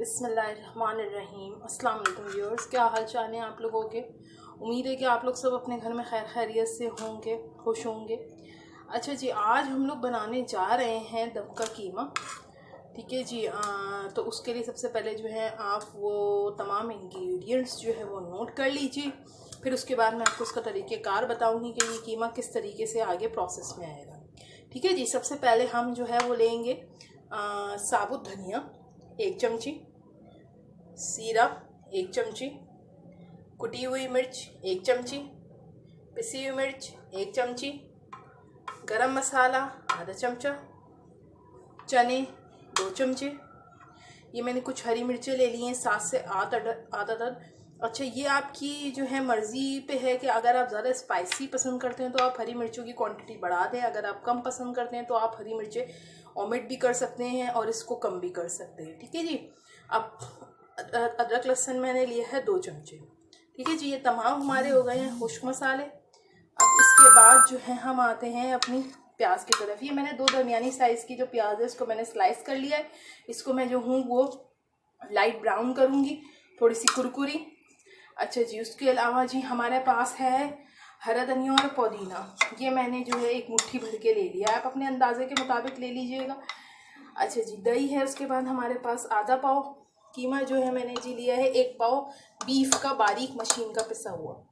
बिस्मिल्लाहिर्रहमानिर्रहीम। अस्सलाम वालेकुम व्यूअर्स, क्या हाल चाल है आप लोगों के। उम्मीद है कि आप लोग सब अपने घर में खैर खैरियत से होंगे, खुश होंगे। अच्छा जी, आज हम लोग बनाने जा रहे हैं दम का कीमा। ठीक है जी। तो उसके लिए सबसे पहले जो है आप वो तमाम इंग्रेडिएंट्स जो है वो नोट कर लीजिए। फिर उसके बाद मैं आपको उसका तरीक़ेकार बताऊंगी कि ये कीमा किस तरीके से आगे प्रोसेस में आएगा। ठीक है जी। सबसे पहले हम जो है वो लेंगे साबुत धनिया 1 चमची, जीरा 1 चमची, कुटी हुई मिर्च 1 चमची, पिसी हुई मिर्च 1 चमची, गरम मसाला आधा चमचा, चने 2 चमचे। ये मैंने कुछ हरी मिर्चें ले ली हैं 7 से 8 अदद। अच्छा, ये आपकी जो है मर्ज़ी पे है कि अगर आप ज़्यादा स्पाइसी पसंद करते हैं तो आप हरी मिर्चों की क्वांटिटी बढ़ा दें। अगर आप कम पसंद करते हैं तो आप हरी मिर्चें ओमिट भी कर सकते हैं और इसको कम भी कर सकते हैं। ठीक है जी। अब अदरक लहसुन मैंने लिया है 2 चमचे। ठीक है जी। ये तमाम हमारे हो गए हैं खुश्क मसाले। अब इसके बाद जो है हम आते हैं अपनी प्याज की तरफ। ये मैंने 2 दरमियानी साइज़ की जो प्याज है इसको मैंने स्लाइस कर लिया है। इसको मैं जो हूँ वो लाइट ब्राउन करूँगी, थोड़ी सी कुरकुरी। अच्छा जी, उसके अलावा जी हमारे पास है हरा धनिया और पुदीना। ये मैंने जो है 1 मुट्ठी भर के ले लिया है, आप अपने अंदाजे के मुताबिक ले लीजिएगा। अच्छा जी, दही है। उसके बाद हमारे पास आधा पाव कीमा जो है मैंने जी लिया है, 1 पाव बीफ का बारीक मशीन का पिसा हुआ।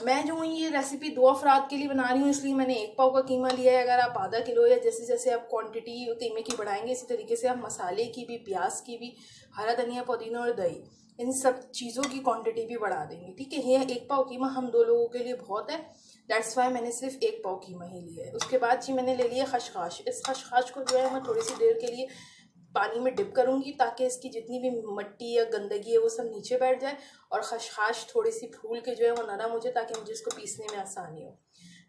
मैं जो हूँ ये रेसिपी 2 अफराद के लिए बना रही हूँ, इसलिए मैंने 1 पाव का कीमा लिया है। अगर आप आधा किलो या जैसे जैसे आप क्वांटिटी कीमे की बढ़ाएंगे इसी तरीके से आप मसाले की भी, प्याज की भी, हरा धनिया, पुदीना और दही, इन सब चीज़ों की क्वांटिटी भी बढ़ा देंगे। ठीक है। ये 1 पाव कीमा हम 2 लोगों के लिए बहुत है, दैट्स वाई मैंने सिर्फ 1 पाव कीमा ही लिया है। उसके बाद जी मैंने ले लिया खशखाश। इस खशखाश को जो है मैं थोड़ी सी देर के लिए पानी में डिप करूँगी ताकि इसकी जितनी भी मिट्टी या गंदगी है वो सब नीचे बैठ जाए और खशखाश थोड़ी सी फूल के जो है वो नरम हो जाए ताकि मुझे इसको पीसने में आसानी हो।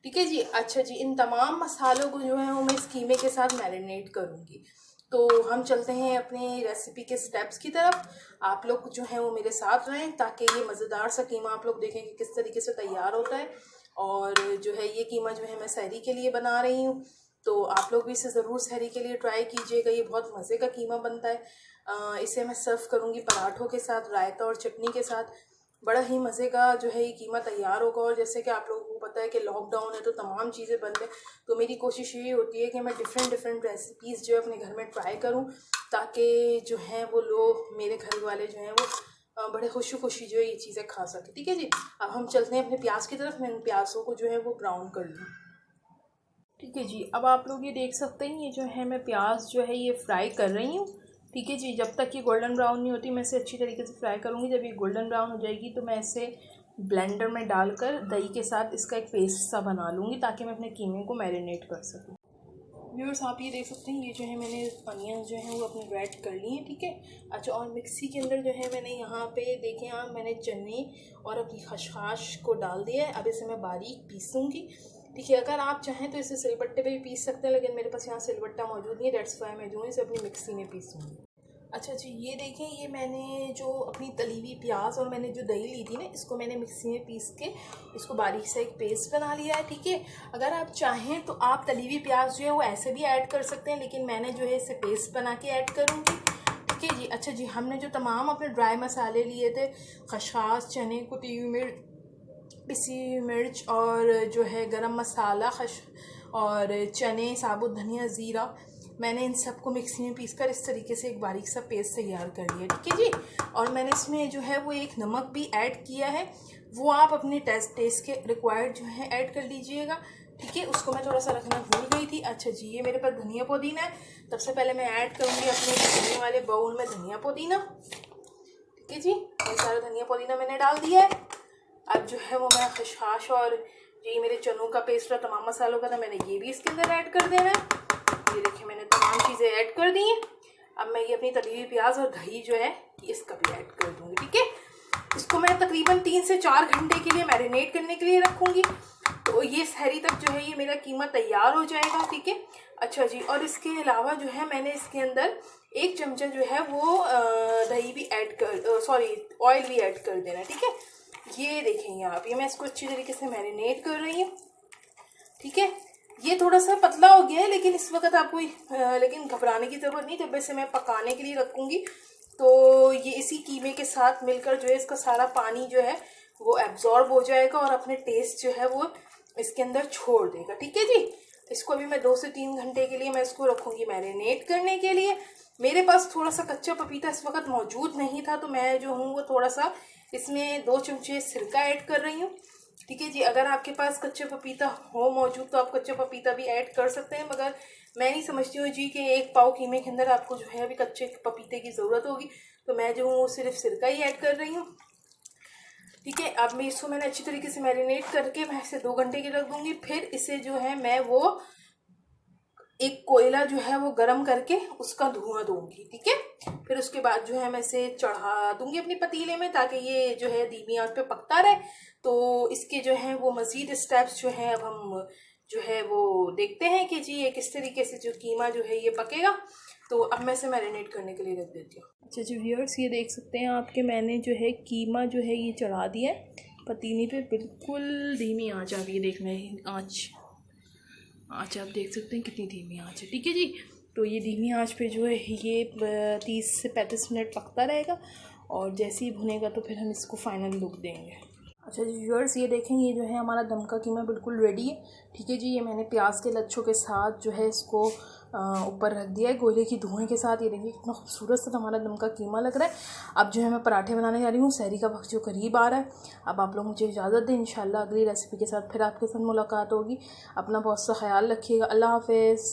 ठीक है जी। अच्छा जी, इन तमाम मसालों को जो है वो मैं इस कीमे के साथ मैरिनेट करूँगी। तो हम चलते हैं अपनी रेसिपी के स्टेप्स की तरफ। आप लोग जो है वो मेरे साथ रहें ताकि ये मज़ेदार सा कीमा आप लोग देखें कि किस तरीके से तैयार होता है। और जो है ये कीमा जो है मैं सहरी के लिए बना रही हूँ, तो आप लोग भी इसे ज़रूर सहरी के लिए ट्राई कीजिएगा। ये बहुत मज़े का कीमा बनता है। इसे मैं सर्व करूँगी पराठों के साथ, रायता और चटनी के साथ। बड़ा ही मज़े का जो है ये कीमा तैयार होगा। और जैसे कि आप लोगों को पता है कि लॉकडाउन है तो तमाम चीज़ें बंद है, तो मेरी कोशिश ये होती है कि मैं डिफरेंट रेसिपीज़ जो है अपने घर में ट्राई करूँ ताकि जो है वो लोग, मेरे घर वाले जो हैं वो बड़े खुशी जो है ये चीज़ें खा सकें। ठीक है जी। अब हम चलते हैं अपने प्याज की तरफ। मैं इन प्याज़ों को जो है वो ब्राउन कर लूँ। ठीक है जी। अब आप लोग ये देख सकते हैं, ये जो है मैं प्याज जो है ये फ्राई कर रही हूँ। ठीक है जी। जब तक ये गोल्डन ब्राउन नहीं होती मैं इसे अच्छी तरीके से फ्राई करूँगी। जब ये गोल्डन ब्राउन हो जाएगी तो मैं इसे ब्लेंडर में डालकर दही के साथ इसका एक पेस्ट सा बना लूँगी ताकि मैं अपने कीमे को मैरिनेट कर सकूँ। व्यूअर्स, आप ये देख सकते हैं, ये जो है मैंने अनियन जो है वो अपने रेड कर लिए हैं। ठीक है। अच्छा, और मिक्सी के अंदर जो है मैंने यहाँ पे देखें आप, मैंने चने और अपनी खशखाश को डाल दिया है। अब इसे मैं बारीक पीसूँगी। ठीक है। अगर आप चाहें तो इसे सिलबट्टे पे भी पीस सकते हैं, लेकिन मेरे पास यहाँ सिलबट्टा मौजूद नहीं है, दैट्स वाई मैं जो है इसे अपनी मिक्सी में पीसूँगी। अच्छा जी, ये देखें, ये मैंने जो अपनी तली हुई प्याज और मैंने जो दही ली थी ना, इसको मैंने मिक्सी में पीस के इसको बारीक सा एक पेस्ट बना लिया है। ठीक है। अगर आप चाहें तो आप तली हुई प्याज जो है वो ऐसे भी ऐड कर सकते हैं, लेकिन मैंने जो है इसे पेस्ट बना के ऐड करूँगी। ठीक है जी। अच्छा जी, हमने जो तमाम अपने ड्राई मसाले लिए थे, खशखाश, चने, कुटी हुई मिर्च, पिसी मिर्च और जो है गरम मसाला, और चने, साबुत धनिया, ज़ीरा, मैंने इन सबको मिक्सी में पीसकर इस तरीके से एक बारीक सा पेस्ट तैयार कर लिया। ठीक है जी। और मैंने इसमें जो है वो एक नमक भी ऐड किया है, वो आप अपने टेस्ट के रिक्वायर्ड जो है ऐड कर लीजिएगा। ठीक है। उसको मैं थोड़ा सा रखना भूल गई थी। अच्छा जी, ये मेरे पास धनिया पुदीना है। सबसे पहले मैं ऐड करूँगी अपने धनिया वाले बाउल में धनिया पुदीना। ठीक है जी। ये सारा धनिया पुदीना मैंने डाल दिया है। अब जो है वो मैं खशखाश और ये मेरे चनों का पेस्ट और तमाम मसालों का था, मैंने ये भी इसके अंदर ऐड कर देना है। ये देखिए मैंने तमाम चीज़ें ऐड कर दी हैं। अब मैं ये अपनी तली हुई प्याज और दही जो है इसका भी ऐड कर दूँगी। ठीक है। इसको मैं तकरीबन 3 से 4 घंटे के लिए मैरिनेट करने के लिए रखूँगी, तो ये सहरी तक जो है ये मेरा कीमा तैयार हो जाएगा। ठीक है। अच्छा जी, और इसके अलावा जो है मैंने इसके अंदर 1 चमचा जो है वो दही भी ऐड कर ऑयल भी ऐड कर देना। ठीक है। ये देखेंगे आप, ये मैं इसको अच्छी तरीके से मैरिनेट कर रही हूँ। ठीक है। ये थोड़ा सा पतला हो गया है, लेकिन इस वक्त आपको लेकिन घबराने की ज़रूरत नहीं। जब इसे मैं पकाने के लिए रखूँगी तो ये इसी कीमे के साथ मिलकर जो है इसका सारा पानी जो है वो एब्जॉर्ब हो जाएगा और अपने टेस्ट जो है वो इसके अंदर छोड़ देगा। ठीक है जी। इसको अभी मैं 2 से 3 घंटे के लिए मैं इसको रखूँगी मैरिनेट करने के लिए। मेरे पास थोड़ा सा कच्चा पपीता इस वक्त मौजूद नहीं था, तो मैं जो हूँ वो थोड़ा सा इसमें 2 चमचे सिरका ऐड कर रही हूँ। ठीक है जी। अगर आपके पास कच्चा पपीता हो मौजूद तो आप कच्चा पपीता भी ऐड कर सकते हैं, मगर मैं नहीं समझती हूँ जी कि 1 पाव कीमे के अंदर आपको जो है अभी कच्चे पपीते की ज़रूरत होगी, तो मैं जो हूँ वो सिर्फ सिरका ही ऐड कर रही हूँ। ठीक है। अब मैं इसको मैंने अच्छी तरीके से मैरिनेट करके मैं इसे 2 घंटे की रख दूँगी। फिर इसे जो है मैं वो एक कोयला जो है वो गरम करके उसका धुआं दूंगी। ठीक है। फिर उसके बाद जो है मैं इसे चढ़ा दूंगी अपनी पतीले में, ताकि ये जो है धीमी आंच पे पकता रहे। तो इसके जो है वो मज़ीद स्टेप्स जो है अब हम जो है वो देखते हैं कि जी ये किस तरीके से जो कीमा जो है ये पकेगा। तो अब मैं इसे मैरिनेट करने के लिए रख देती हूँ। अच्छा जी व्यूअर्स, ये देख सकते हैं आपके मैंने जो है कीमा जो है ये चढ़ा दिया है पतीले पे। बिल्कुल धीमी आंच आ गई, देखना है आँच आप देख सकते हैं कितनी धीमी आंच है। ठीक है जी। तो ये धीमी आंच पे जो है ये 30 से 35 मिनट पकता रहेगा और जैसे ही भुनेगा तो फिर हम इसको फाइनल लुक देंगे। अच्छा जी व्यूअर्स, ये देखें ये जो है हमारा दम का कीमा बिल्कुल रेडी है। ठीक है जी। ये मैंने प्याज के लच्छों के साथ जो है इसको ऊपर रख दिया है कोयले की धुएं के साथ। ये देखिए कितना खूबसूरत सा हमारा दम का कीमा लग रहा है। अब जो है मैं पराठे बनाने जा रही हूँ। सहरी का वक्त जो करीब आ रहा है। अब आप लोग मुझे इजाज़त दें, इंशाल्लाह अगली रेसिपी के साथ फिर आपके साथ मुलाकात होगी। अपना बहुत सा ख्याल रखिएगा। अल्लाह हाफिज़।